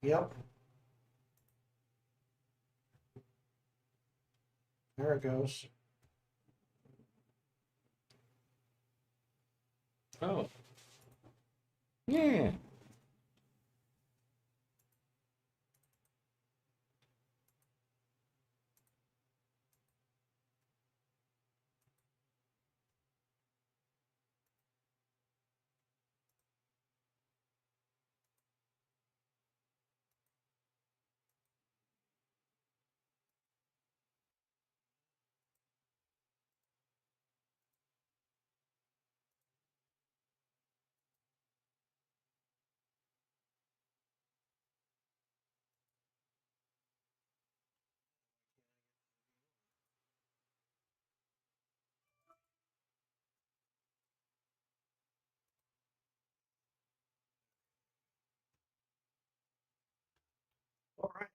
Yep. There it goes. Oh. Yeah. All right.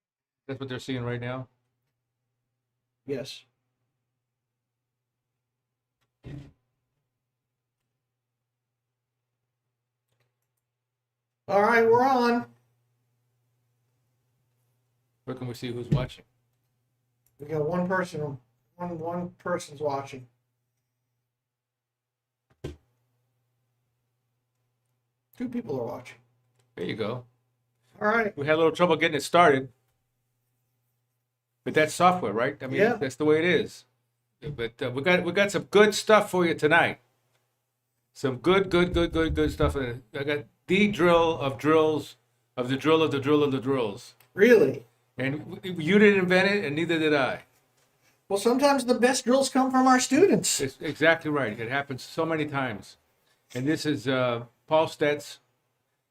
That's what they're seeing right now. Yes. All right, we're on. Where can we see who's watching? We got one person. One person's watching. Two people are watching. There you go. All right. We had a little trouble getting it started. But that's software, right? I mean, Yeah. that's the way it is. But we got some good stuff for you tonight. Some good stuff. I got the drill of drills, of the drill of the drill of the drills. Really? And you didn't invent it, and neither did I. Well, sometimes the best drills come from our students. It's exactly right. It happens so many times. And this is Paul Stetz.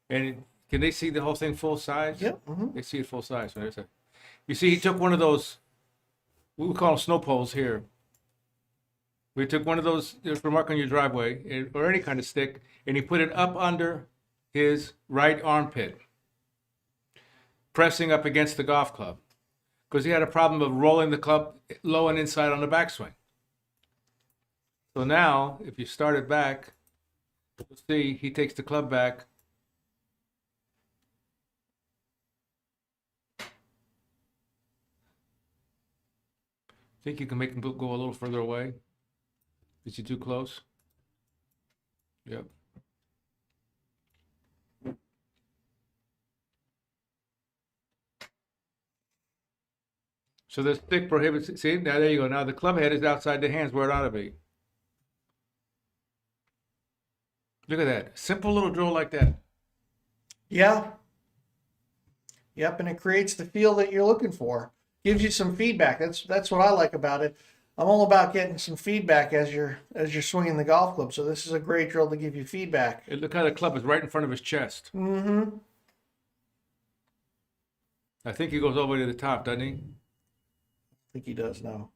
And can they see the whole thing full size? Yep. Mm-hmm. They see it full size. You see, he took one of those, we would call them snow poles here. We took one of those for mark on your driveway, or any kind of stick, and he put it up under his right armpit, pressing up against the golf club, because he had a problem of rolling the club low and inside on the backswing. So now, if you start it back, you'll see he takes the club back. Think you can make him go a little further away? Is he too close? Yep. So the stick prohibits, see, now there you go. Now the club head is outside the hands where it ought to be. Look at that. Simple little drill like that. Yeah. Yep, and it creates the feel that you're looking for. Gives you some feedback. That's what I like about it. I'm all about getting some feedback as you're swinging the golf club. So this is a great drill to give you feedback. Look how the club is right in front of his chest. Mm-hmm. I think he goes all the way to the top, doesn't he? I think he does now.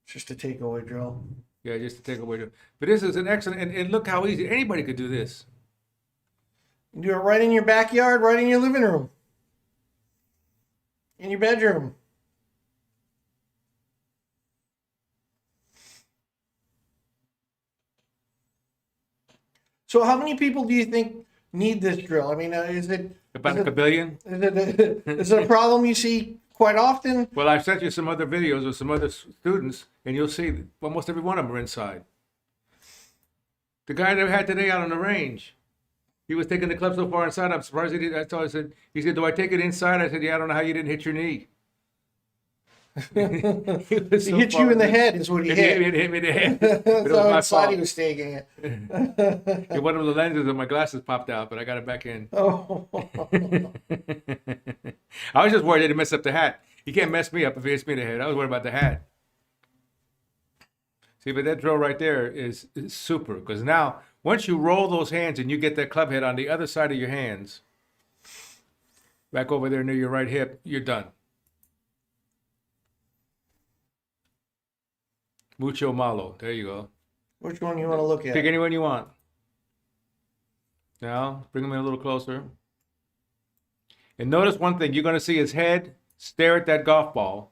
It's just a takeaway drill. Yeah, just to take away. But this is an excellent, and look how easy. Anybody could do this. You do it right in your backyard, right in your living room, in your bedroom. So how many people do you think need this drill? I mean, is it About a billion? is it a problem you see quite often? Well, I've sent you some other videos of some other students, and you'll see that almost every one of them are inside. The guy that I had today out on the range, he was taking the club so far inside. I'm surprised he did. That's all I said. He said, "Do I take it inside?" I said, "Yeah, I don't know how you didn't hit your knee." He hit you in the head is what he hit. It hit me in the head. That's It was how my inside fault. he was taking it. And one of the lenses of my glasses popped out, but I got it back in. Oh. I was just worried that he messed up the hat. He can't mess me up if he hits me in the head. I was worried about the hat. See, but that drill right there is super, because now once you roll those hands and you get that club head on the other side of your hands, back over there near your right hip, you're done. Mucho malo. There you go. Which one you want to look Pick at? anyone you want. Now, bring him in a little closer. And notice one thing. You're going to see his head stare at that golf ball.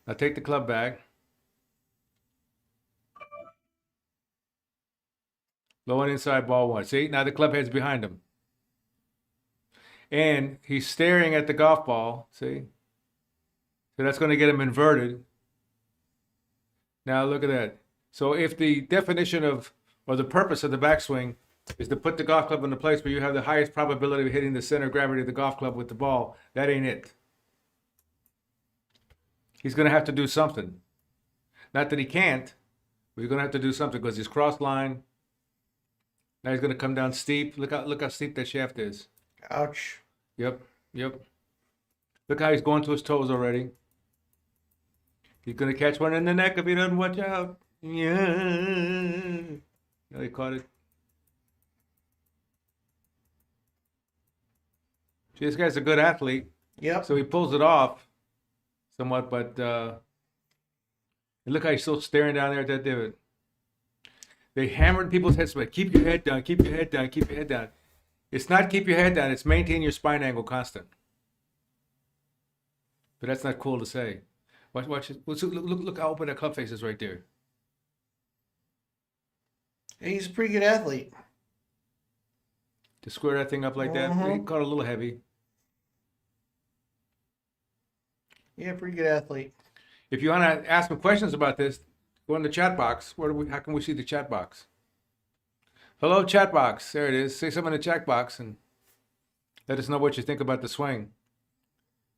Now take the club back. Low and inside ball one. See, now the club head's behind him. And he's staring at the golf ball. See? So that's going to get him inverted. Now look at that. So if the definition of, or the purpose of the backswing is to put the golf club in the place where you have the highest probability of hitting the center of gravity of the golf club with the ball, that ain't it. He's going to have to do something. Not that he can't, but he's going to have to do something because he's cross line. Now he's going to come down steep. Look how steep that shaft is. Ouch. Yep. Look how he's going to his toes already. He's going to catch one in the neck if he doesn't watch out. Yeah. No, he caught it. See, this guy's a good athlete. Yep. So he pulls it off somewhat, but look how he's still staring down there at that divot. They hammered people's heads, but keep your head down, keep your head down, keep your head down. It's not keep your head down, it's maintain your spine angle constant. But that's not cool to say. Watch it. Look how open that club face is right there. He's a pretty good athlete. To square that thing up like that, he caught a little heavy. Yeah, pretty good athlete. If you want to ask him questions about this, go in the chat box. How can we see the chat box? Hello, chat box. There it is. Say something in the chat box and let us know what you think about the swing.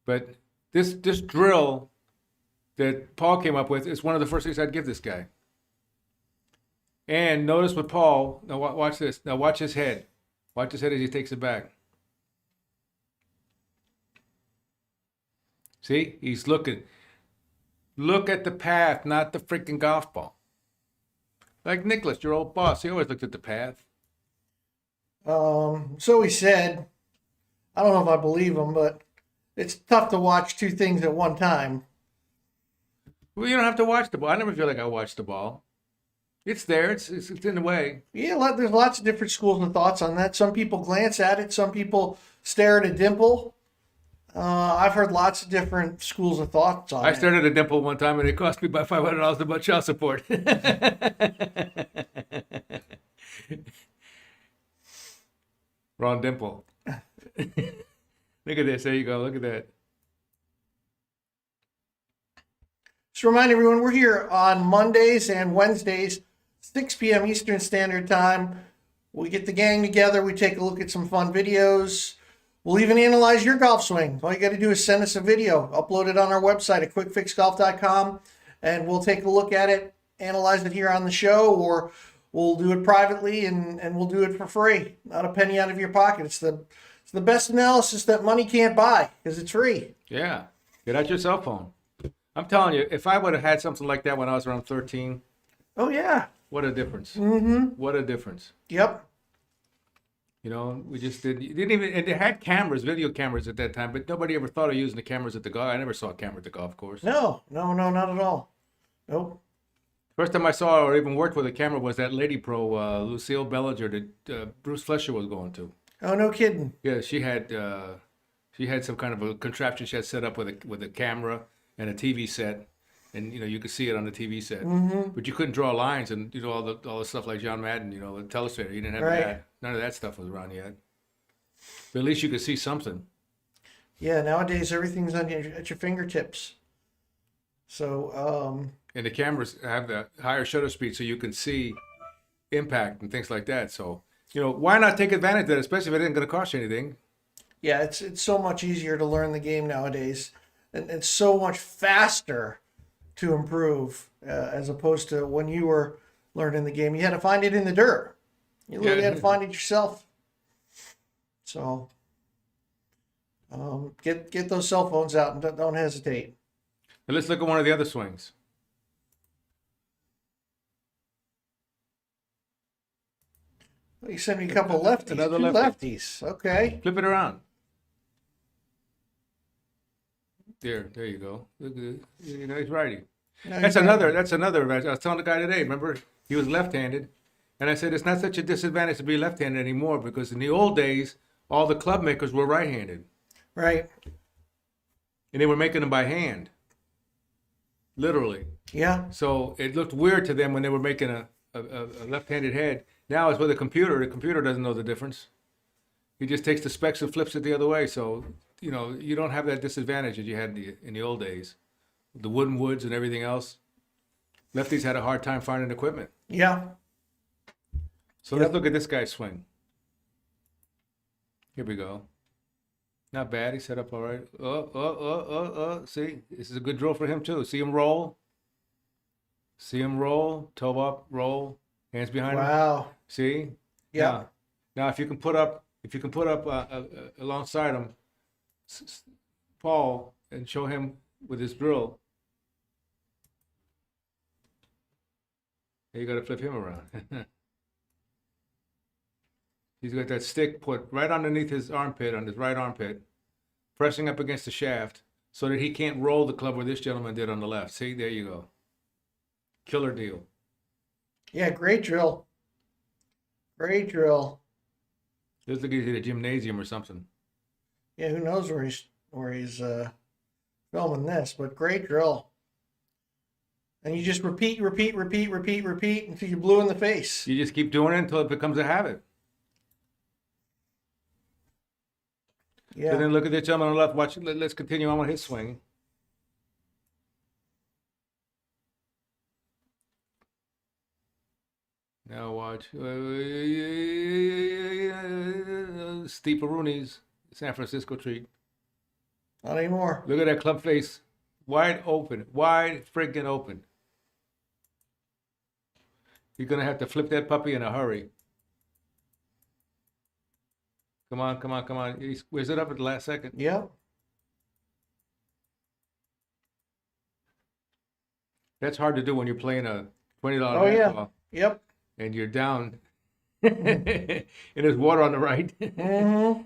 But this drill that Paul came up with is one of the first things I'd give this guy. And notice with Paul, now watch this. Now watch his head. Watch his head as he takes it back. See, he's looking. Look at the path, not the freaking golf ball. Like Nicklaus, your old boss, he always looked at the path. So he said, I don't know if I believe him, but it's tough to watch two things at one time. Well, you don't have to watch the ball. I never feel like I watch the ball. It's there. It's in the way. Yeah, there's lots of different schools of thoughts on that. Some people glance at it. Some people stare at a dimple. I've heard lots of different schools of thoughts on it. I stared at a dimple one time and it cost me about $500 to buy child support. Wrong dimple. Look at this. There you go. Look at that. Just remind everyone, we're here on Mondays and Wednesdays, 6 p.m. Eastern Standard Time. We get the gang together. We take a look at some fun videos. We'll even analyze your golf swing. All you got to do is send us a video, upload it on our website at quickfixgolf.com, and we'll take a look at it, analyze it here on the show, or we'll do it privately and we'll do it for free. Not a penny out of your pocket. It's the best analysis that money can't buy because it's free. Yeah. Get out your cell phone. I'm telling you, if I would have had something like that when I was around 13. Oh, yeah. What a difference. Mm-hmm. What a difference. Yep. You know, we just didn't even, and they had cameras, video cameras at that time, but nobody ever thought of using the cameras at the golf. I never saw a camera at the golf course. No, not at all. Nope. First time I saw or even worked with a camera was that lady pro, Lucille Bellinger, that Bruce Flesher was going to. Oh, no kidding. Yeah, she had some kind of a contraption she had set up with a camera and a TV set, and you could see it on the TV set, but you couldn't draw lines and all the stuff like John Madden, the telestrator. You didn't have that. None of that stuff was around yet. But at least you could see something. Yeah, nowadays everything's at your fingertips. So. And the cameras have the higher shutter speed, so you can see impact and things like that. So why not take advantage of that, especially if it isn't going to cost you anything? Yeah, it's so much easier to learn the game nowadays, and it's so much faster to improve as opposed to when you were learning the game. You had to find it in the dirt. You literally had to find it yourself. So get those cell phones out and don't hesitate. Now let's look at one of the other swings. Well, you sent me a couple of lefties. Another Two lefty. lefties. Okay. Flip it around. There you go. Look at it. He's righty. No, That's another. I was telling the guy today. Remember, he was left-handed, and I said it's not such a disadvantage to be left-handed anymore because in the old days, all the club makers were right-handed. Right. And they were making them by hand, literally. Yeah. So it looked weird to them when they were making a left-handed head. Now it's with a computer. The computer doesn't know the difference. He just takes the specs and flips it the other way. So, you don't have that disadvantage that you had in the old days. The wooden woods and everything else. Lefties had a hard time finding equipment. Yeah. So let's look at this guy's swing. Here we go. Not bad. He set up all right. See, this is a good drill for him too. See him roll. See him roll. Toe up, roll. Hands behind him. Wow. See? Yeah. Now, if you can put up alongside him, Paul, and show him with his drill. You got to flip him around. He's got that stick put right underneath his armpit, on his right armpit, pressing up against the shaft so that he can't roll the club where this gentleman did on the left. See, there you go. Killer deal. Yeah, great drill. Great drill. Looks like he's at a gymnasium or something. Yeah, who knows where he's filming this, but great drill. And you just repeat until you're blue in the face. You just keep doing it until it becomes a habit. Yeah. So then look at this gentleman on the left. Watch. Let's continue on with his swing. Now watch. Steeperoonies, San Francisco treat. Not anymore. Look at that club face. Wide open. Wide friggin' open. You're going to have to flip that puppy in a hurry. Come on. He squares it up at the last second. Yep. That's hard to do when you're playing a $20 Oh, yeah. ball Yep. and you're down and there's water on the right. Mm-hmm.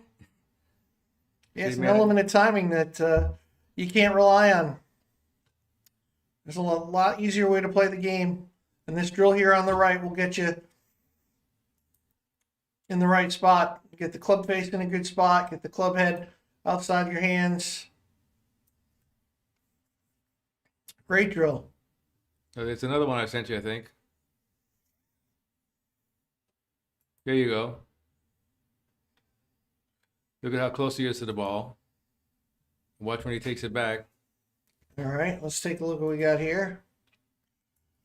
Yeah, it's See, an man. element of timing that you can't rely on. There's a lot easier way to play the game. And this drill here on the right will get you in the right spot. Get the club face in a good spot. Get the club head outside your hands. Great drill. It's another one I sent you, I think. There you go. Look at how close he is to the ball. Watch when he takes it back. All right, let's take a look what we got here.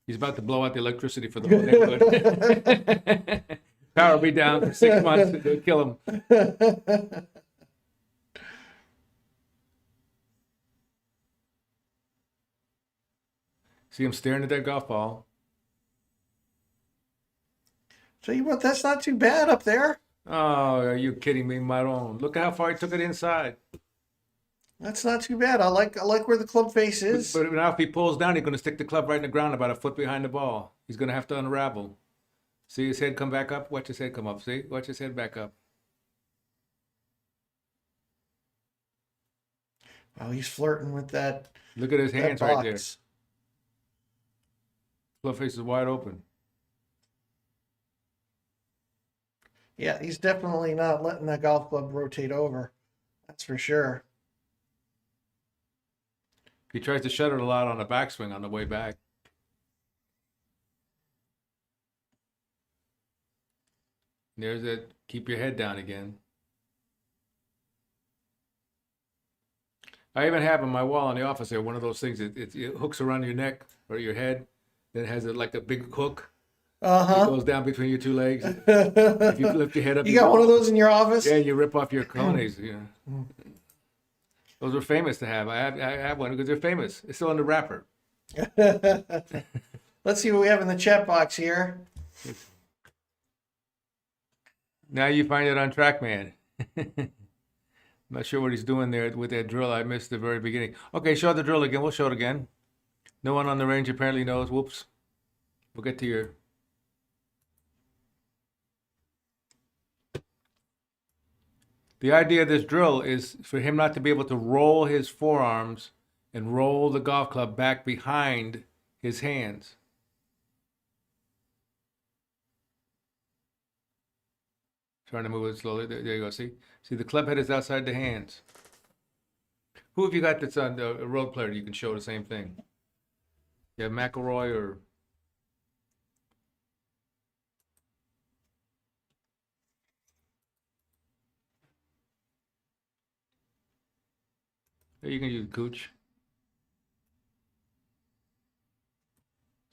He's about to blow out the electricity for the whole neighborhood. Power will be down for 6 months. They'll kill him. See him staring at that golf ball. Tell you what, that's not too bad up there. Oh, are you kidding me, Melhorn? Look at how far he took it inside. That's not too bad. I like where the club face is. But now if he pulls down, he's going to stick the club right in the ground about a foot behind the ball. He's going to have to unravel. See his head come back up? Watch his head come up. See? Watch his head back up. Oh, he's flirting with that. Look at his that hands box. right there. Club face is wide open. Yeah, he's definitely not letting that golf club rotate over. That's for sure. He tries to shut it a lot on the backswing on the way back. There's that. Keep your head down again. I even have on my wall in the office there one of those things. It hooks around your neck or your head. Then it has like a big hook. It goes down between your two legs. If you lift your head up, You got one of those in your office? Yeah, you rip off your cones. Those are famous to have. I have one because they're famous. It's still in the wrapper. Let's see what we have in the chat box here. Now you find it on TrackMan. I'm not sure what he's doing there with that drill. I missed the very beginning. Okay, show the drill again. We'll show it again. No one on the range apparently knows. Whoops. We'll get to your... The idea of this drill is for him not to be able to roll his forearms and roll the golf club back behind his hands. Trying to move it slowly. There you go. See, the club head is outside the hands. Who have you got that's on a road player? You can show the same thing. You have McElroy or... There you can use cooch.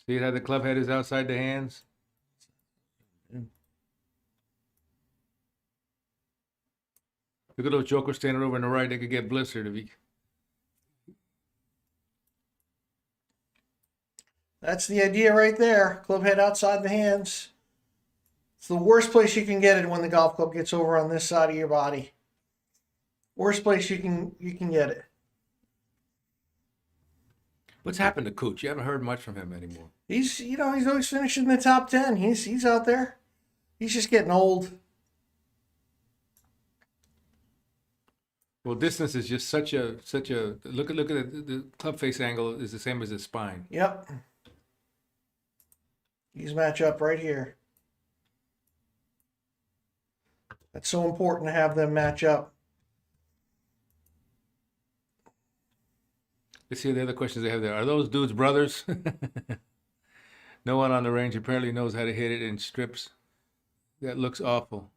See how the club head is outside the hands? Look at those jokers standing over on the right. They could get blistered if he. That's the idea right there. Club head outside the hands. It's the worst place you can get it when the golf club gets over on this side of your body. Worst place you can get it. What's happened to Cooch? You haven't heard much from him anymore. He's always finishing in the top 10. He's out there. He's just getting old. Well, distance is just such a look at the club face angle is the same as his spine. Yep. These match up right here. That's so important to have them match up. Let's see the other questions they have there. Are those dudes brothers? No one on the range apparently knows how to hit it in strips. That looks awful.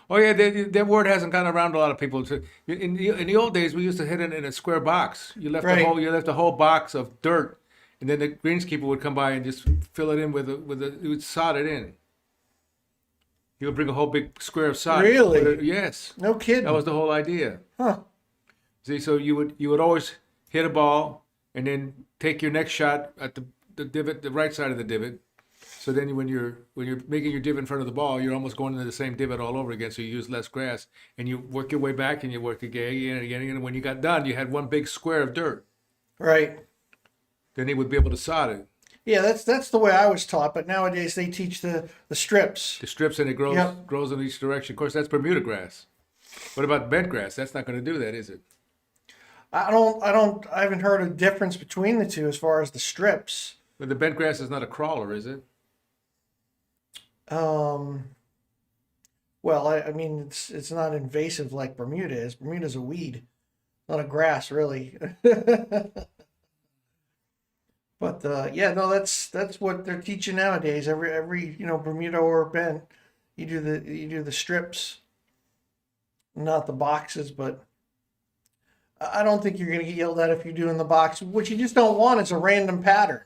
Oh yeah, that word hasn't gone around to a lot of people. In the old days, we used to hit it in a square box. You left a whole box of dirt, and then the greenskeeper would come by and just fill it in he would sod it in. He would bring a whole big square of sod. Really? Yes. No kidding. That was the whole idea. Huh. See, so you would always hit a ball and then take your next shot at the divot, the right side of the divot. So then when you're making your divot in front of the ball, you're almost going into the same divot all over again. So you use less grass, and you work your way back, and you work again and again. And when you got done, you had one big square of dirt. Right. Then he would be able to sod it. Yeah, that's the way I was taught. But nowadays they teach the strips. The strips, and it grows in each direction. Of course, that's Bermuda grass. What about bent grass? That's not going to do that, is it? I haven't heard a difference between the two as far as the strips. But the bent grass is not a crawler, is it? Well, I mean, it's not invasive like Bermuda is. Bermuda's a weed, not a grass, really. But yeah, no, that's what they're teaching nowadays. Every Bermuda or bent, you do the strips, not the boxes. But I don't think you're going to get yelled at if you're doing the box. What you just don't want is a random pattern.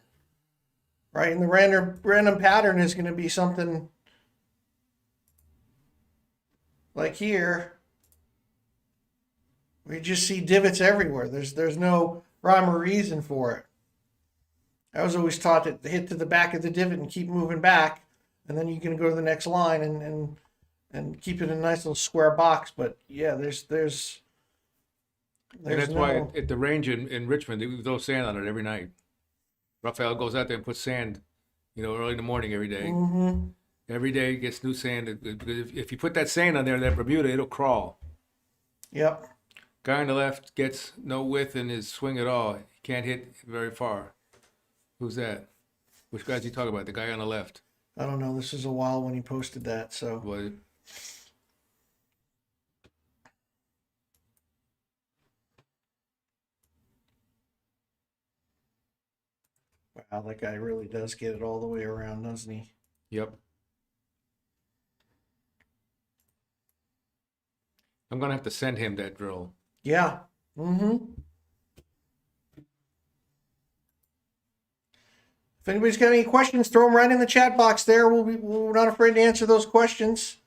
Right, and the random pattern is going to be something like here. We just see divots everywhere. There's no rhyme or reason for it. I was always taught to hit to the back of the divot and keep moving back, and then you can go to the next line and keep it in a nice little square box. But yeah, there's and that's why at the range in Richmond, they throw sand on it every night. Raphael goes out there and puts sand, early in the morning every day. Mm-hmm. Every day he gets new sand. If you put that sand on there, that Bermuda, it'll crawl. Yep. Guy on the left gets no width in his swing at all. He can't hit very far. Who's that? Which guy's he talking about? The guy on the left. I don't know. This is a while when he posted that. So. What? Wow, that guy really does get it all the way around, doesn't he? Yep. I'm going to have to send him that drill. Yeah. Mm-hmm. If anybody's got any questions, throw them right in the chat box there. We're not afraid to answer those questions.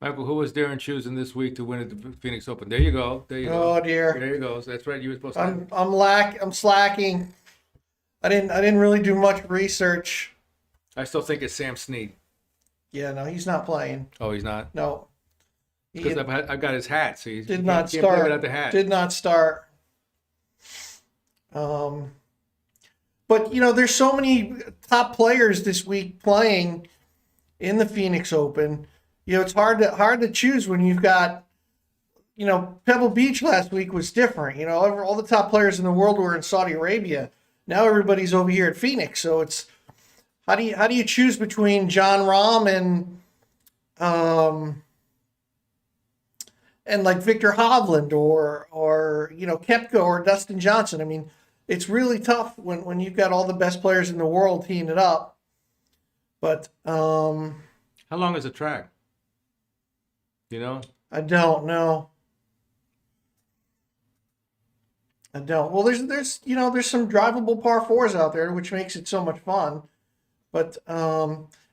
Michael, who was Darren choosing this week to win at the Phoenix Open? There you go. There you go. Oh dear. There you go. That's right. You were supposed to. I'm slacking. I didn't really do much research. I still think it's Sam Snead. Yeah, no, he's not playing. Oh, he's not. No. Because I've got his hat. So he did not can't start. play without the hat. Did not start. But there's so many top players this week playing in the Phoenix Open. It's hard to choose when you've got, Pebble Beach last week was different. All the top players in the world were in Saudi Arabia. Now everybody's over here at Phoenix. So it's how do you choose between John Rahm and like Victor Hovland or Koepka or Dustin Johnson? I mean, it's really tough when you've got all the best players in the world teeing it up. But how long is the track? I don't know. I don't. Well, there's some drivable par fours out there, which makes it so much fun. But I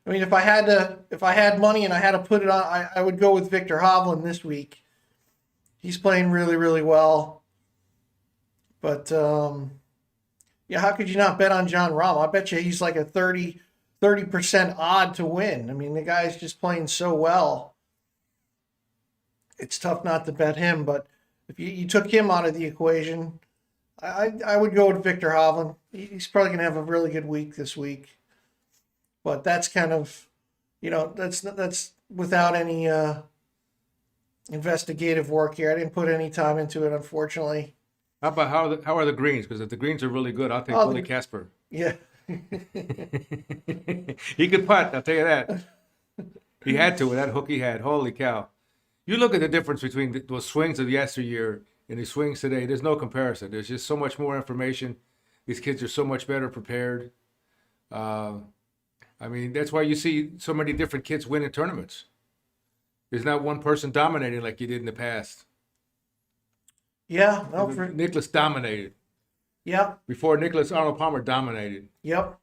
mean, if I had money and I had to put it on, I would go with Victor Hovland this week. He's playing really, really well. But yeah, how could you not bet on John Rahm? I bet you he's like a 30% odd to win. I mean, the guy's just playing so well. It's tough not to bet him. But if you took him out of the equation, I would go with Victor Hovland. He's probably going to have a really good week this week. But that's kind of, that's without any investigative work here. I didn't put any time into it, unfortunately. How about how are the greens? Because if the greens are really good, I'll take Willie Casper. Yeah. He could putt, I'll tell you that. He had to with that hook he had. Holy cow. You look at the difference between those swings of yesteryear and the swings today. There's no comparison. There's just so much more information. These kids are so much better prepared. I mean, that's why you see so many different kids winning tournaments. There's not one person dominating like you did in the past. Yeah. No, Nicklaus dominated. Yep. Before Nicklaus, Arnold Palmer dominated. Yep.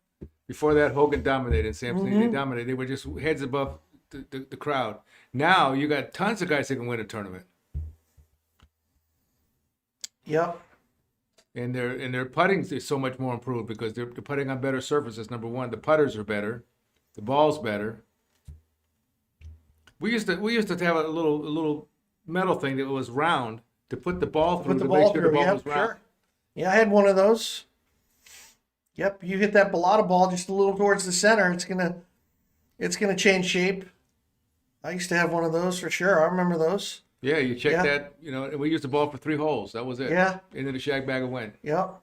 Before that, Hogan dominated. Samson, they dominated. They were just heads above the crowd. Now you got tons of guys that can win a tournament. Yep. And their putting is so much more improved because they're putting on better surfaces. Number one, the putters are better, the ball's better. We used to have a little metal thing that was round to put the ball through to make sure the ball was round. Sure. Yeah, I had one of those. Yep, you hit that balata ball just a little towards the center, it's gonna change shape. I used to have one of those for sure. I remember those. Yeah, you check that. And we used the ball for 3 holes. That was it. Yeah. Into the shag bag it went. Yep.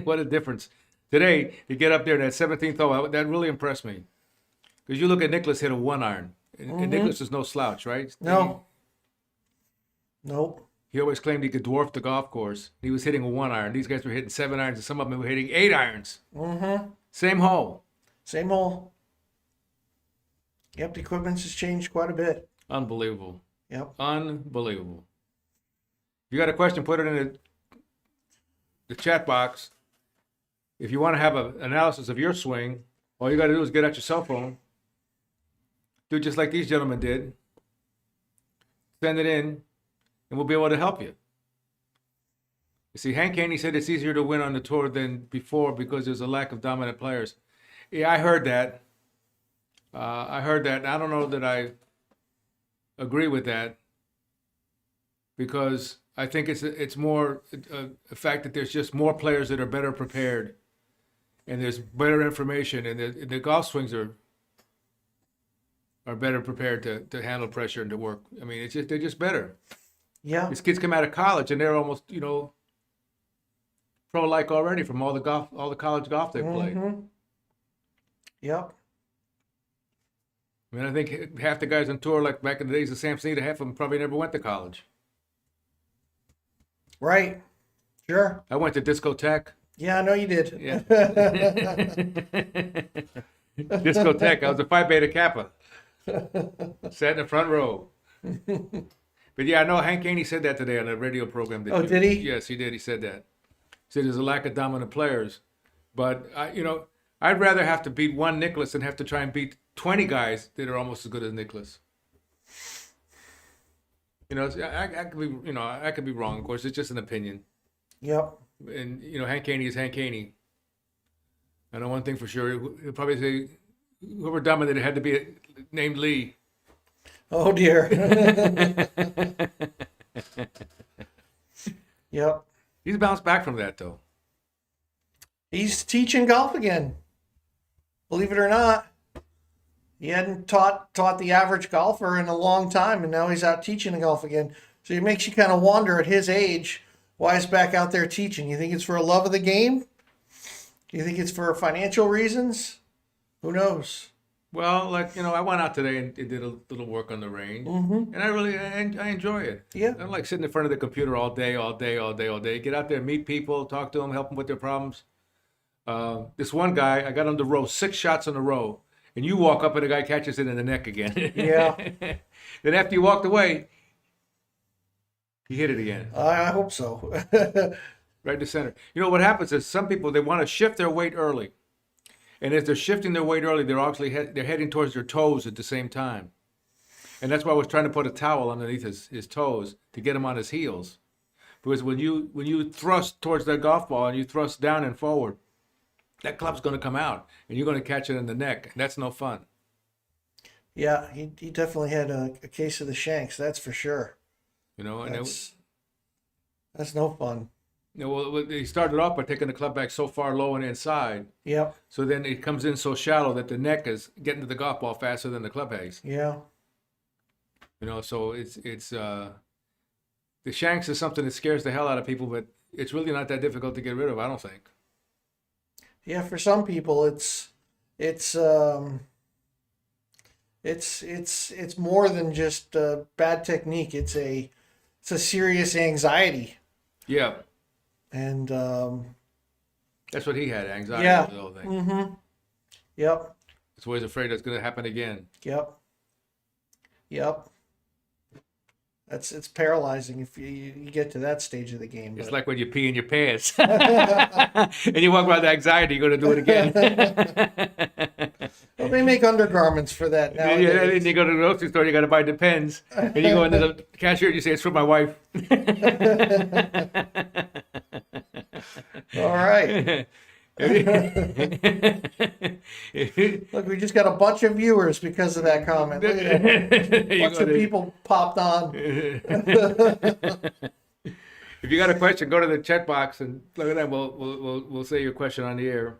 What a difference. Today, you get up there, that 17th hole, that really impressed me. Because you look at Nicklaus hit a 1-iron. And Nicklaus is no slouch, right? No. Nope. He always claimed he could dwarf the golf course. He was hitting a 1-iron. These guys were hitting 7 irons, and some of them were hitting 8 irons. Mm-hmm. Same hole. Same hole. Yep, the equipment's has changed quite a bit. Unbelievable. Yep. Unbelievable. If you got a question, put it in the chat box. If you want to have an analysis of your swing, all you got to do is get out your cell phone. Do just like these gentlemen did. Send it in, and we'll be able to help you. You see, Hank Haney said it's easier to win on the tour than before because there's a lack of dominant players. Yeah, I heard that. And I don't know that I agree with that because I think it's more a fact that there's just more players that are better prepared and there's better information and the golf swings are better prepared to handle pressure and to work. I mean, they're just better. Yeah. These kids come out of college and they're almost, pro-like already from all the college golf they've played. Yep. I mean, I think half the guys on tour, like back in the days of Sam Snead, half of them probably never went to college. Right. Sure. I went to discotheque. Yeah, I know you did. Yeah. Discotheque. I was a Phi Beta Kappa. Sat in the front row. But yeah, I know Hank Haney said that today on a radio program. Did he? Yes, he did. He said that. He said there's a lack of dominant players. But, I'd rather have to beat one Nicklaus than have to try and beat 20 guys that are almost as good as Nicklaus. I could be wrong. Of course, it's just an opinion. Yep. And Hank Haney is Hank Haney. I know one thing for sure. He'll probably say whoever dominated had to be named Lee. Oh dear. Yep. He's bounced back from that though. He's teaching golf again. Believe it or not. He hadn't taught the average golfer in a long time, and now he's out teaching golf again. So it makes you kind of wonder at his age why he's back out there teaching. You think it's for a love of the game? Do you think it's for financial reasons? Who knows? Well, I went out today and did a little work on the range, and I enjoy it. Yeah. I don't like sitting in front of the computer all day. Get out there, meet people, talk to them, help them with their problems. This one guy, I got him to row 6 shots in a row, and you walk up and the guy catches it in the neck again. Yeah. Then after you walked away, He hit it again. I hope so. Right to center. You know what happens is some people, they want to shift their weight early. And as they're shifting their weight early, they're actually they're heading towards their toes at the same time. And that's why I was trying to put a towel underneath his toes to get him on his heels. Because when you thrust towards that golf ball and you thrust down and forward, that club's going to come out and you're going to catch it in the neck. And that's no fun. Yeah, he definitely had a case of the shanks, that's for sure. You know, and that's no fun. you know, well, he started off by taking the club back so far low and inside. Yep. So then it comes in so shallow that the neck is getting to the golf ball faster than the club face. Yeah. You know, so it's the shanks is something that scares the hell out of people, but it's really not that difficult to get rid of, I don't think. Yeah, for some people it's more than just bad technique. It's a serious anxiety. Yeah. And that's what he had, anxiety yeah. over the whole thing. Mm-hmm. Yep. He's always afraid it's going to happen again. Yep. Yep. It's paralyzing if you get to that stage of the game. It's like when you pee in your pants and you walk around with anxiety, you're going to do it again. Well, they make undergarments for that now. Yeah, and you go to the grocery store, you got to buy Depends, and you go into the cashier and you say, "It's for my wife." All right. Look, we just got a bunch of viewers because of that comment. Look at that. A bunch of people popped on. If you got a question, go to the chat box and look at that. We'll say your question on the air.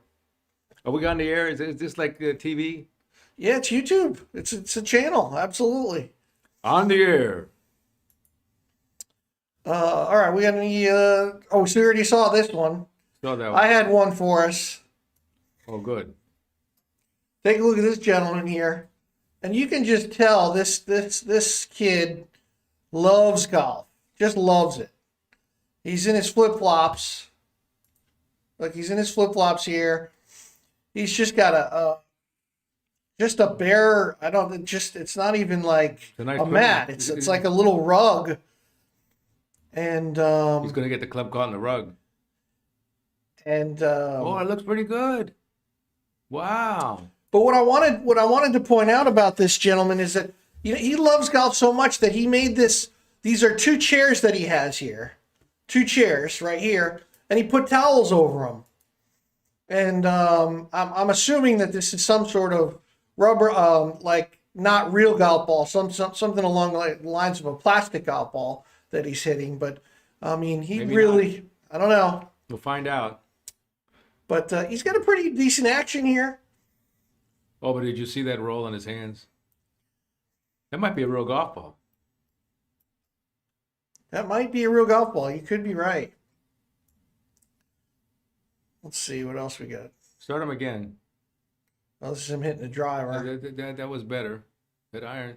Are we on the air? Is this like TV? Yeah, it's YouTube. It's a channel. Absolutely. On the air. All right. We got any? So we already saw this one. Saw that one. I had one for us. Oh, good. Take a look at this gentleman here, and you can just tell this kid loves golf. Just loves it. He's in his flip flops. Look, he's in his flip flops here. He's just got just a bare. It's not even like a mat. It's like a little rug. And he's gonna get the club caught in the rug. And oh, it looks pretty good. Wow. But what I wanted to point out about this gentleman is that he loves golf so much that he made this. These are two chairs that he has here, two chairs right here, and he put towels over them. And I'm assuming that this is some sort of rubber, like not real golf ball, something along the lines of a plastic golf ball that he's hitting. But I mean, Maybe really, not. I don't know. We'll find out. But he's got a pretty decent action here. Oh, but did you see that roll in his hands? That might be a real golf ball. That might be a real golf ball. You could be right. Let's see what else we got. Start him again. Oh, this is him hitting the driver. That was better. That iron.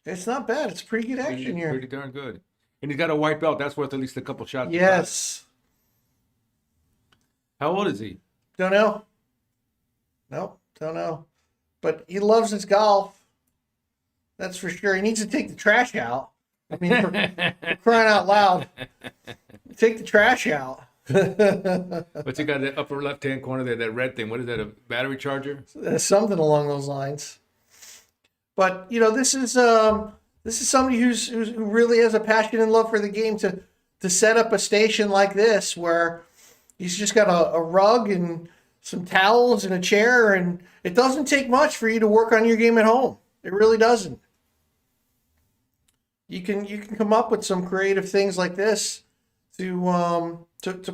It's not bad. It's pretty good action here. Pretty darn good. And he's got a white belt. That's worth at least a couple shots. Yes. How old is he? Don't know. Nope, don't know. But he loves his golf. That's for sure. He needs to take the trash out. I mean, for crying out loud. Take the trash out. What's he got in the upper left-hand corner there, that red thing? What is that, a battery charger? Something along those lines. But, this is somebody who really has a passion and love for the game to set up a station like this where he's just got a rug and some towels and a chair, and it doesn't take much for you to work on your game at home. It really doesn't. You can come up with some creative things like this to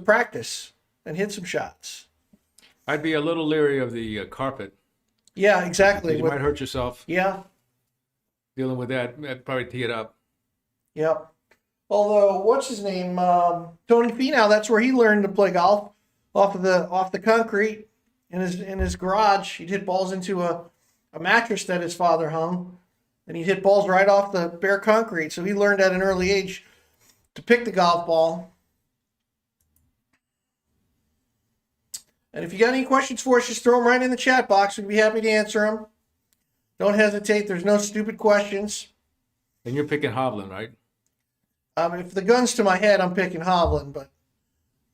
practice and hit some shots. I'd be a little leery of the carpet. Yeah, exactly. You might hurt yourself. Yeah. Dealing with that, I'd probably tee it up. Yep. Although, what's his name? Tony Finau. That's where he learned to play golf, off the concrete in his garage. He'd hit balls into a mattress that his father hung, and he'd hit balls right off the bare concrete. So he learned at an early age to pick the golf ball. And if you got any questions for us, just throw them right in the chat box. We'd be happy to answer them. Don't hesitate. There's no stupid questions. And you're picking Hovland, right? If the gun's to my head, I'm picking Hovland, but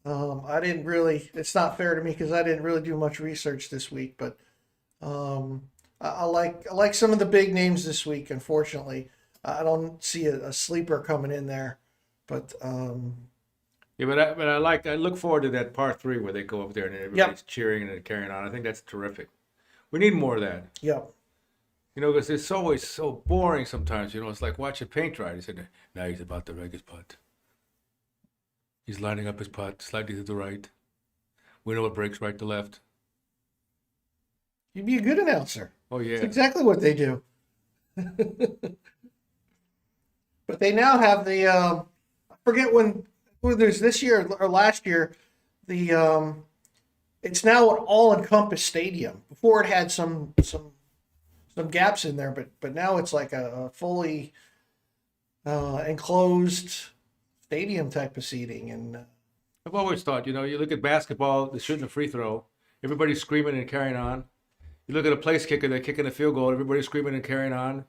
I didn't really. It's not fair to me because I didn't really do much research this week. But I like some of the big names this week. Unfortunately, I don't see a sleeper coming in there. But Yeah, but I look forward to that part 3 where they go up there and everybody's cheering and carrying on. I think that's terrific. We need more of that. Yep. You know, because it's always so boring sometimes. You know, it's like watching paint dry. He said, now he's about to reg his putt. He's lining up his putt slightly to the right. We know it breaks right to left. You'd be a good announcer. Oh, yeah. That's exactly what they do. But they now have the I forget when there's this year or last year, the it's now an all-encompassed stadium. Before it had some gaps in there, but now it's like a fully enclosed stadium type of seating. And I've always thought, you know, you look at basketball, they're shooting a free throw, everybody's screaming and carrying on. You look at a place kicker, they're kicking a field goal, everybody's screaming and carrying on.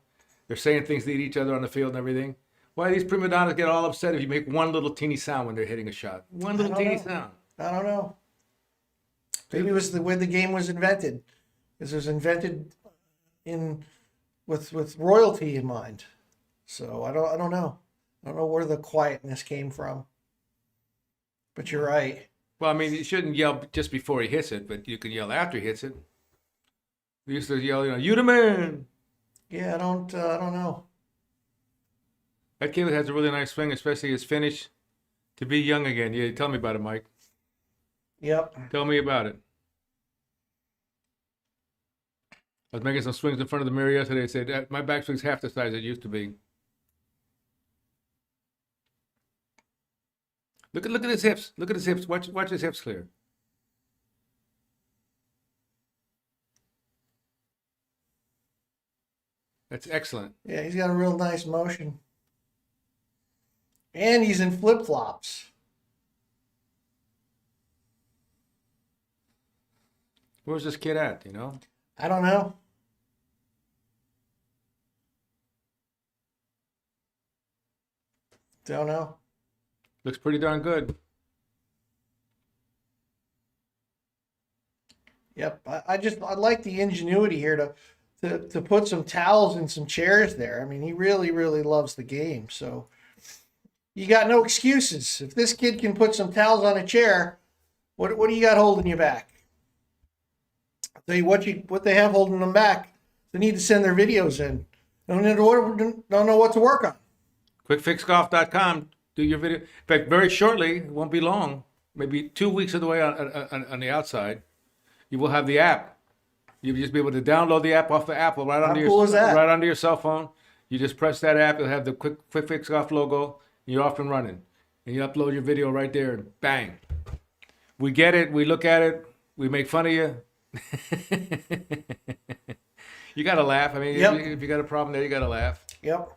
They're saying things to each other on the field and everything. Why do these prima donnas get all upset if you make one little teeny sound when they're hitting a shot? One little teeny sound. I don't know. Maybe it was the way the game was invented. Because it was invented with royalty in mind. So I don't know. I don't know where the quietness came from. But you're right. Well, I mean, you shouldn't yell just before he hits it, but you can yell after he hits it. We used to yell, you know, you the man. Yeah, I don't know. That kid has a really nice swing, especially his finish. To be young again. Yeah, tell me about it, Mike. Yep. Tell me about it. I was making some swings in front of the mirror yesterday. I said, my backswing's half the size it used to be. Look at his hips. Look at his hips. Watch his hips clear. That's excellent. Yeah, he's got a real nice motion. And he's in flip-flops. Where's this kid at, you know? I don't know. Don't know. Looks pretty darn good. Yep. I like the ingenuity here to put some towels and some chairs there. I mean, he really, really loves the game. So you got no excuses. If this kid can put some towels on a chair, what do you got holding you back? I'll tell you what they have holding them back. They need to send their videos in. Don't know what to work on. QuickFixGolf.com. Do your video. In fact, very shortly, it won't be long, maybe 2 weeks of the way on the outside, you will have the app. You'll just be able to download the app off of Apple right onto your cell phone. You just press that app. You'll have the Quick Fix Golf logo. And you're off and running. And you upload your video right there, and bang. We get it. We look at it. We make fun of you. You got to laugh. I mean, if you got a problem there, you got to laugh. Yep.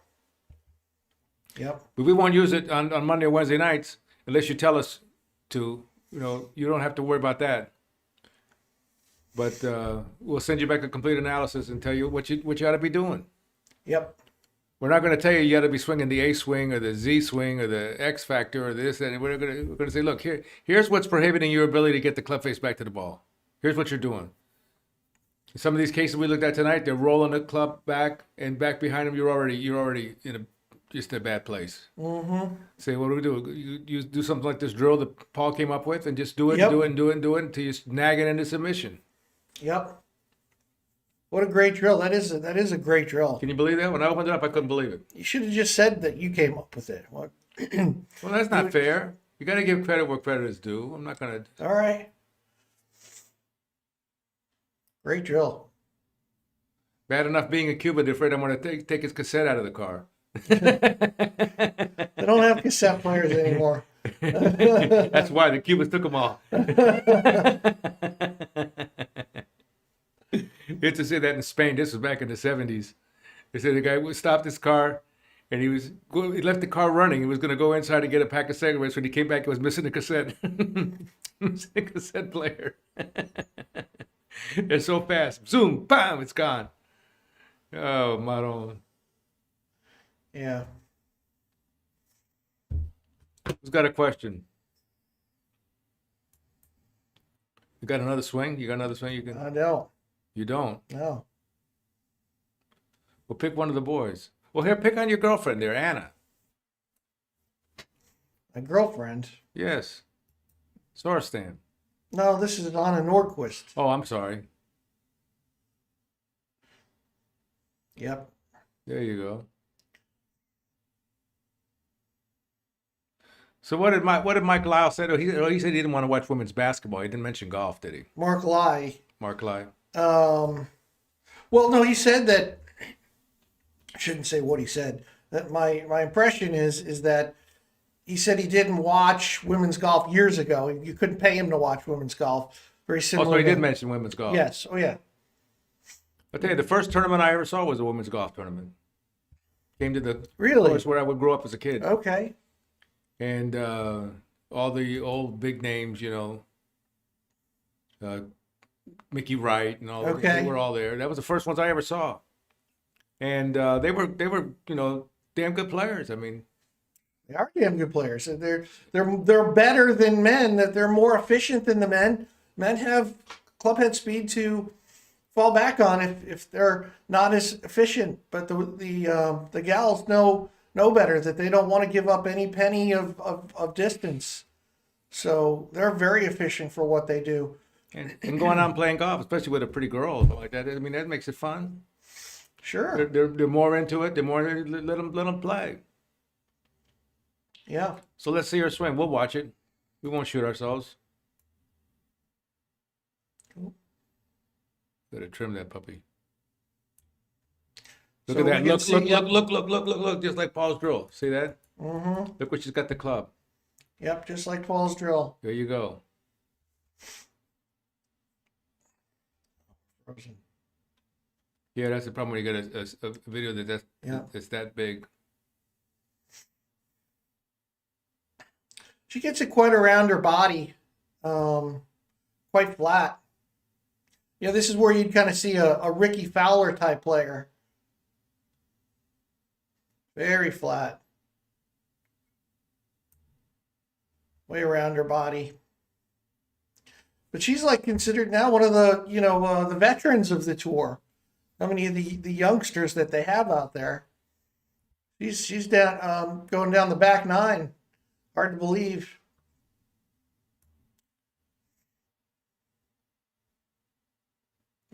But we won't use it on Monday or Wednesday nights unless you tell us to. You know, you don't have to worry about that. But we'll send you back a complete analysis and tell you what you ought to be doing. Yep. We're not going to tell you got to be swinging the A swing or the Z swing or the X factor or this and we're going to say, look, here's what's prohibiting your ability to get the club face back to the ball. Here's what you're doing. In some of these cases we looked at tonight, they're rolling the club back and back behind them. You're already in just a bad place. Mm-hmm. Say, what do we do? You do something like this drill that Paul came up with and just do it, Yep. do it until you snag it into submission. Yep. What a great drill. That is a great drill. Can you believe that? When I opened it up, I couldn't believe it. You should have just said that you came up with it. What? Well, that's not fair. You got to give credit where credit is due. I'm not going to. All right. Great drill. Bad enough being a Cuban, they're afraid I'm going to take his cassette out of the car. They don't have cassette players anymore. That's why the Cubans took them all. You had to say that in Spain. This was back in the 70s. They said the guy stopped his car, and he left the car running. He was going to go inside and get a pack of cigarettes. When he came back, he was missing a cassette. Missing a cassette player. They're so fast. Zoom, bam, it's gone. Oh, Melhorn. Yeah. Who's got a question? You got another swing? You got another swing you can? I don't. You don't? No. Well, pick one of the boys. Well, here, pick on your girlfriend there, Anna. My girlfriend. Yes. Sorstan. No, this is Anna Nordquist. Oh, I'm sorry. Yep. There you go. So what did Mike Lyle say? He said he didn't want to watch women's basketball. He didn't mention golf, did he? Mark Lai. Mark Lyle. Well, no, he said that. I shouldn't say what he said. That my impression is that he said he didn't watch women's golf years ago. You couldn't pay him to watch women's golf. Very similar. Also, he did mention women's golf. Yes. Oh, yeah. I tell you, the first tournament I ever saw was a women's golf tournament. Came to the Really? course where I would grow up as a kid. Okay. And all the old big names, Mickey Wright and all. Okay. They were all there. That was the first ones I ever saw, and they were damn good players. I mean, They are damn good players. They're better than men. That they're more efficient than the men. Men have clubhead speed to fall back on if they're not as efficient. But the gals know better, that they don't want to give up any penny of distance. So they're very efficient for what they do. and going out and playing golf, especially with a pretty girl like that. I mean, that makes it fun. Sure. They're more into it. They're more let them play. Yeah. So let's see her swing. We'll watch it. We won't shoot ourselves. Cool. Better trim that puppy. So Look we at can that. see- Look, just like Paul's drill. See that? Mm-hmm. Look what she's got the club. Yep. Just like Paul's drill. There you go. Frozen. Yeah, that's the problem when you get a video Yeah. that's that big. She gets it quite around her body, quite flat. Yeah, this is where you'd kind of see a Ricky Fowler type player. Very flat. Way around her body. But she's like considered now one of the, the veterans of the tour. How many of the youngsters that they have out there? She's down going down the back nine. Hard to believe.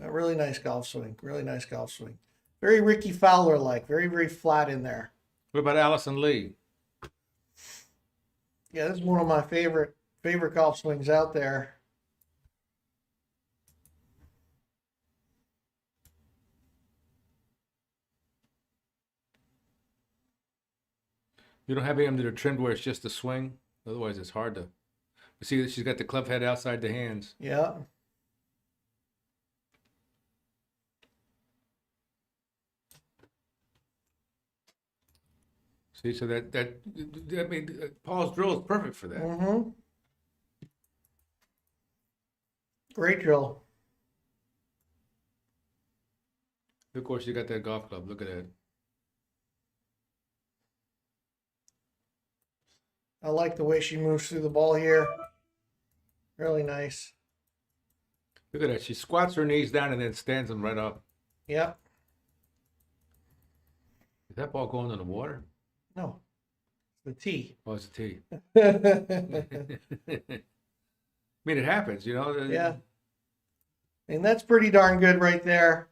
A really nice golf swing. Really nice golf swing. Very Ricky Fowler like. Very, very flat in there. What about Allison Lee? Yeah, this is one of my favorite golf swings out there. You don't have any that are trimmed where it's just a swing. Otherwise, it's hard to. See that she's got the club head outside the hands. Yeah. See, so I mean, Paul's drill is perfect for that. Mm-hmm. Great drill. Of course, you got that golf club. Look at that. I like the way she moves through the ball here. Really nice. Look at that. She squats her knees down and then stands them right up. Yep. Is that ball going in the water? No. The tee. Oh, it's a tee. Yeah. I mean, it happens, And that's pretty darn good right there.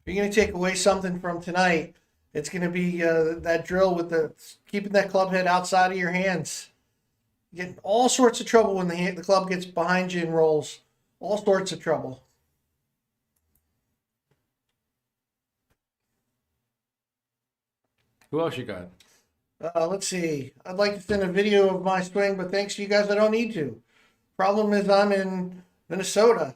If you're going to take away something from tonight, it's going to be that drill with keeping that club head outside of your hands. You get in all sorts of trouble when the club gets behind you and rolls. All sorts of trouble. Who else you got? Let's see. I'd like to send a video of my swing, but thanks to you guys, I don't need to. Problem is I'm in Minnesota.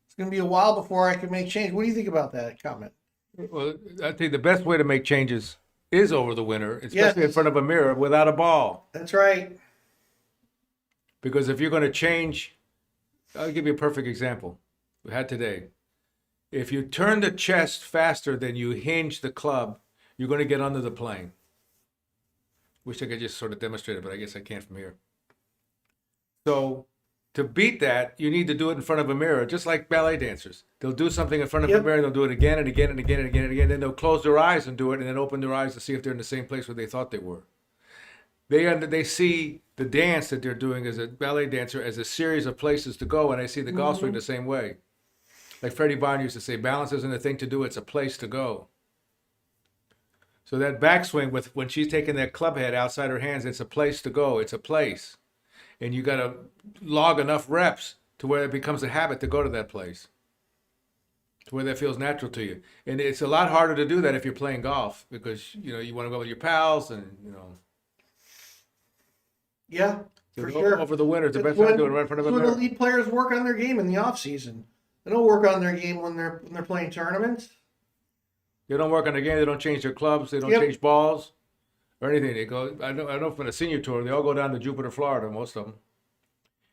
It's going to be a while before I can make change. What do you think about that comment? Well, I think the best way to make changes is over the winter, especially in Yes. front of a mirror without a ball. That's right. Because if you're going to change, I'll give you a perfect example we had today. If you turn the chest faster than you hinge the club, you're going to get under the plane. Wish I could just sort of demonstrate it, but I guess I can't from here. So to beat that, you need to do it in front of a mirror, just like ballet dancers. They'll do something in front of a mirror, they'll do it again and again and again and again and again. Then they'll close their eyes and do it, and then open their eyes to see if they're in the same place where they thought they were. They see the dance that they're doing as a ballet dancer as a series of places to go, and they see the golf swing the same way. Like Freddie Bond used to say, balance isn't a thing to do, it's a place to go. So that backswing, when she's taking that club head outside her hands, it's a place to go, it's a place. And you got to log enough reps to where it becomes a habit to go to that place, to where that feels natural to you. And it's a lot harder to do that if you're playing golf, because you want to go with your pals and Yeah, for sure. Over the winter, it's the best time to do it right in front of a mirror. When the lead players work on their game in the off season. They don't work on their game when they're playing tournaments. They don't work on the game. They don't change their clubs. They don't change balls or anything. They go. I know from the senior tour, they all go down to Jupiter, Florida, most of them,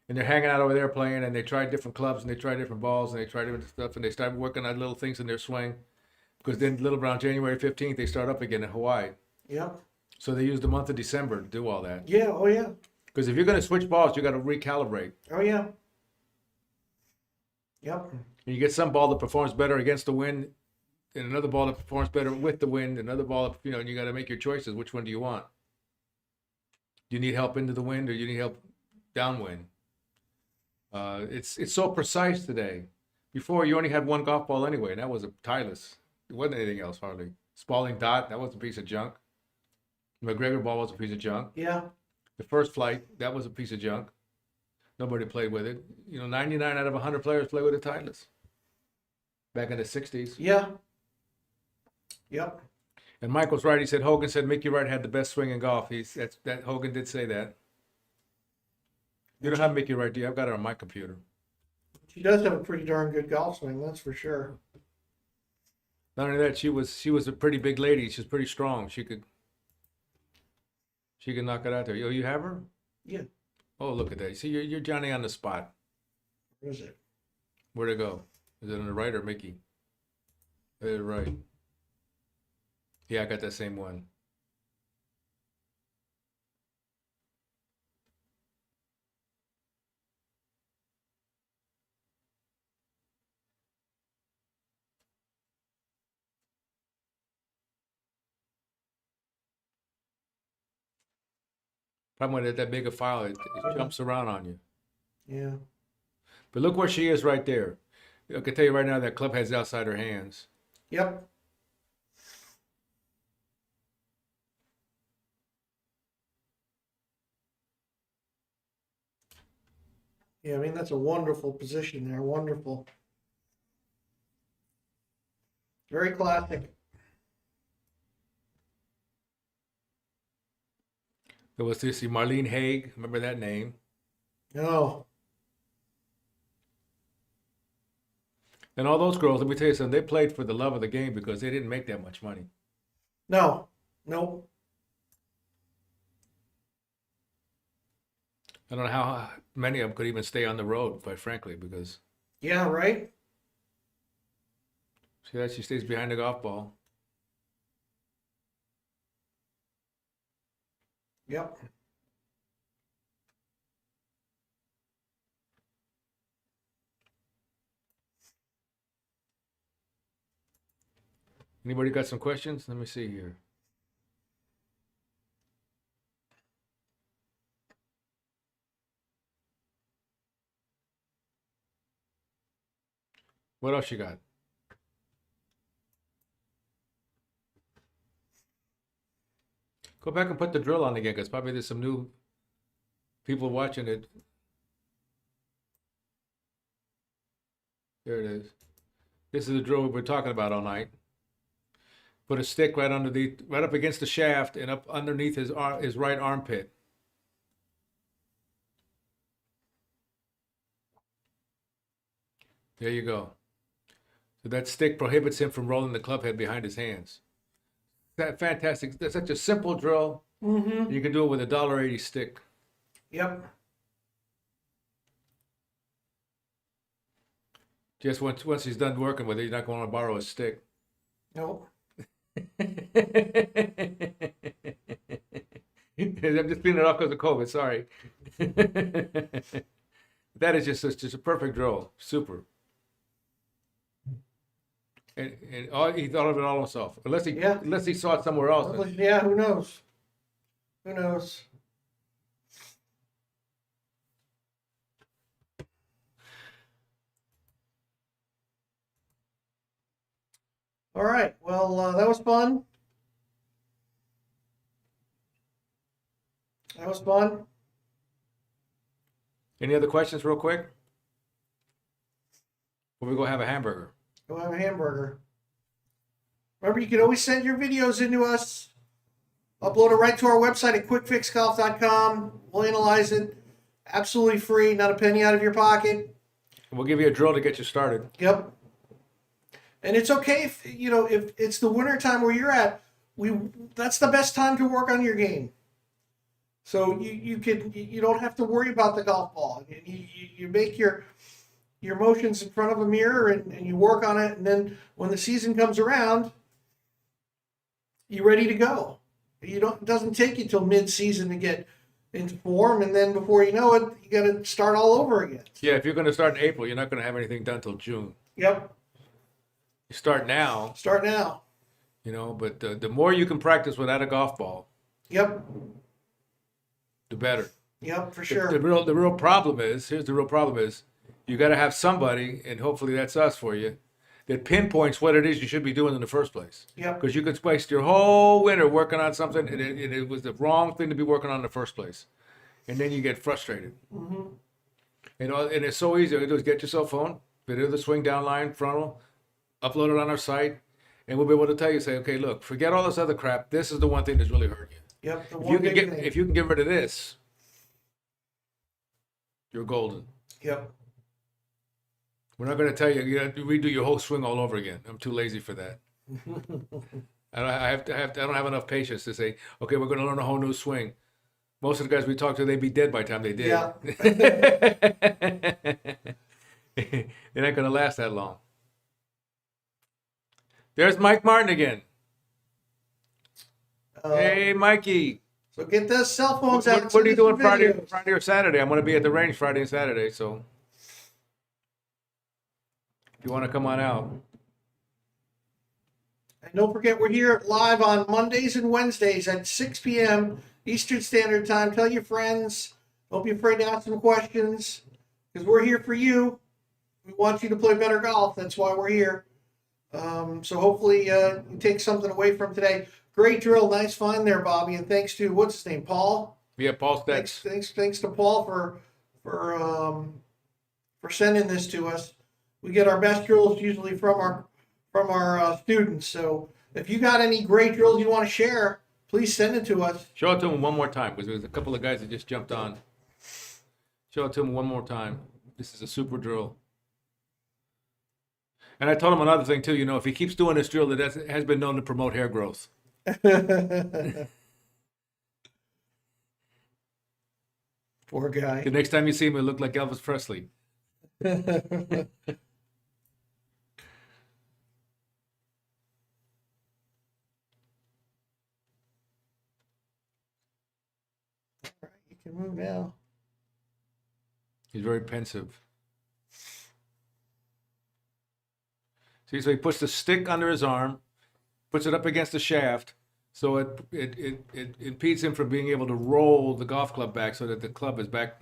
and they're hanging out over there playing. And they try different clubs and they try different balls and they try different stuff and they start working on little things in their swing, because then little around January 15th they start up again in Hawaii. Yep. So they use the month of December to do all that. Yeah. Oh yeah. Because if you're going to switch balls, you got to recalibrate. Oh yeah. Yep. And you get some ball that performs better against the wind, and another ball that performs better with the wind, another ball, and you got to make your choices. Which one do you want? Do you need help into the wind, or do you need help downwind? It's so precise today. Before, you only had one golf ball anyway, and that was a Titleist. It wasn't anything else hardly. Spalding dot, that was a piece of junk. McGregor ball was a piece of junk. Yeah. The first flight, that was a piece of junk. Nobody played with it. 99 out of 100 players play with a Titleist. Back in the 60s. Yeah. Yep. And Michael's right. He said Hogan said Mickey Wright had the best swing in golf. That Hogan did say that. You don't have Mickey Wright, do you? I've got it on my computer. She does have a pretty darn good golf swing, that's for sure. Not only that, she was a pretty big lady. She's pretty strong. She could knock it out there. You have her? Yeah. Oh, look at that. See, you're Johnny on the spot. Where is it? Where'd it go? Is it on the right or Mickey? Right. Yeah, I got that same one. Problem with that big a file, it jumps around on you. Yeah. But look where she is right there. I can tell you right now that club head's outside her hands. Yep. Yeah, I mean, that's a wonderful position there. Wonderful. Very classic. There was this Marlene Haig. Remember that name? Oh. And all those girls, let me tell you something, they played for the love of the game because they didn't make that much money. No. Nope. I don't know how many of them could even stay on the road, quite frankly, because... Yeah, right? See that? She stays behind the golf ball. Yep. Anybody got some questions? Let me see here. What else you got? Go back and put the drill on again, because probably there's some new people watching it. There it is. This is the drill we've been talking about all night. Put a stick right underneath, right up against the shaft and up underneath his right armpit. There you go. So that stick prohibits him from rolling the club head behind his hands. That fantastic. That's such a simple drill. Mm-hmm. You can do it with a $1.80 stick. Yep. Just once he's done working with it, you're not going to borrow a stick. Nope. I'm just cleaning it off because of COVID. Sorry. That is just a perfect drill. Super. And he thought of it all himself. Unless he saw it somewhere else. Yeah, who knows? Who knows? All right. Well, that was fun. That was fun. Any other questions, real quick? Or we go have a hamburger? Go have a hamburger. Remember, you can always send your videos into us. Upload it right to our website at quickfixgolf.com. We'll analyze it. Absolutely free, not a penny out of your pocket. We'll give you a drill to get you started. Yep. And it's okay if it's the winter time where you're at. That's the best time to work on your game. So you don't have to worry about the golf ball. You make your motions in front of a mirror and you work on it, and then when the season comes around, you're ready to go. It doesn't take you till mid-season to get into form, and then before you know it, you got to start all over again. Yeah, if you're going to start in April, you're not going to have anything done till June. Yep. You start now. Start now. But the more you can practice without a golf ball, Yep. the better. Yep, for sure. The real problem is, you got to have somebody, and hopefully that's us for you, that pinpoints what it is you should be doing in the first place. Yep. Because you could waste your whole winter working on something, and it was the wrong thing to be working on in the first place. And then you get frustrated. Mm-hmm. And it's so easy. Just get your cell phone, video the swing down line, frontal, upload it on our site, and we'll be able to tell you, say, okay, look, forget all this other crap. This is the one thing that's really hurting you. Yep. If you can get rid of this, you're golden. Yep. We're not going to tell you you have to redo your whole swing all over again. I'm too lazy for that. I don't have enough patience to say, okay, we're going to learn a whole new swing. Most of the guys we talk to, they'd be dead by the time they did. Yeah. They're not going to last that long. There's Mike Martin again. Hey, Mikey. So get those cell phones out. What are you doing Friday or Saturday? I'm going to be at the range Friday and Saturday, so if you want to come on out. And don't forget, we're here live on Mondays and Wednesdays at 6 p.m. Eastern Standard Time. Tell your friends. Don't be afraid to ask some questions, because we're here for you. We want you to play better golf. That's why we're here. So hopefully you take something away from today. Great drill. Nice find there, Bobby. And thanks to, what's his name, Paul? Yeah, Paul Stecks. Thanks to Paul for sending this to us. We get our best drills usually from our students. So if you got any great drills you want to share, please send it to us. Show it to them one more time, because there's a couple of guys that just jumped on. Show it to them one more time. This is a super drill. And I told him another thing too. If he keeps doing this drill, that has been known to promote hair growth. Poor guy. The next time you see him, he'll look like Elvis Presley. All right, you can move now. He's very pensive. See, so he puts the stick under his arm, puts it up against the shaft, so it impedes him from being able to roll the golf club back so that the club is back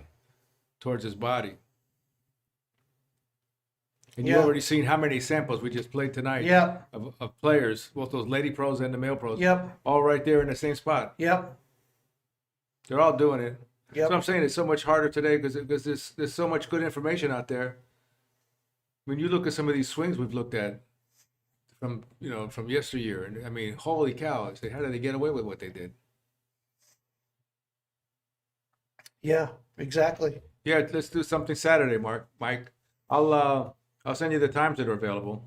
towards his body. And you've already seen how many samples we just played tonight of players, both those lady pros and the male pros, all right there in the same spot. Yep. They're all doing it. Yep. So I'm saying it's so much harder today because there's so much good information out there. When you look at some of these swings we've looked at from yesteryear, and I mean, holy cow! I say, how did they get away with what they did? Yeah, exactly. Yeah, let's do something Saturday, Mike. I'll send you the times that are available.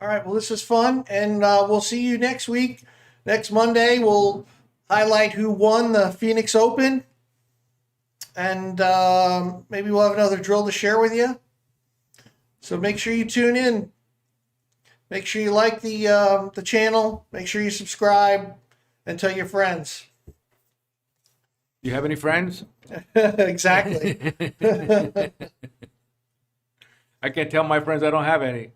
All right. Well, this is fun, and we'll see you next week. Next Monday, we'll highlight who won the Phoenix Open. and maybe we'll have another drill to share with you. So make sure you tune in. Make sure you like the channel. Make sure you subscribe and tell your friends. You have any friends? Exactly. I can't tell my friends I don't have any.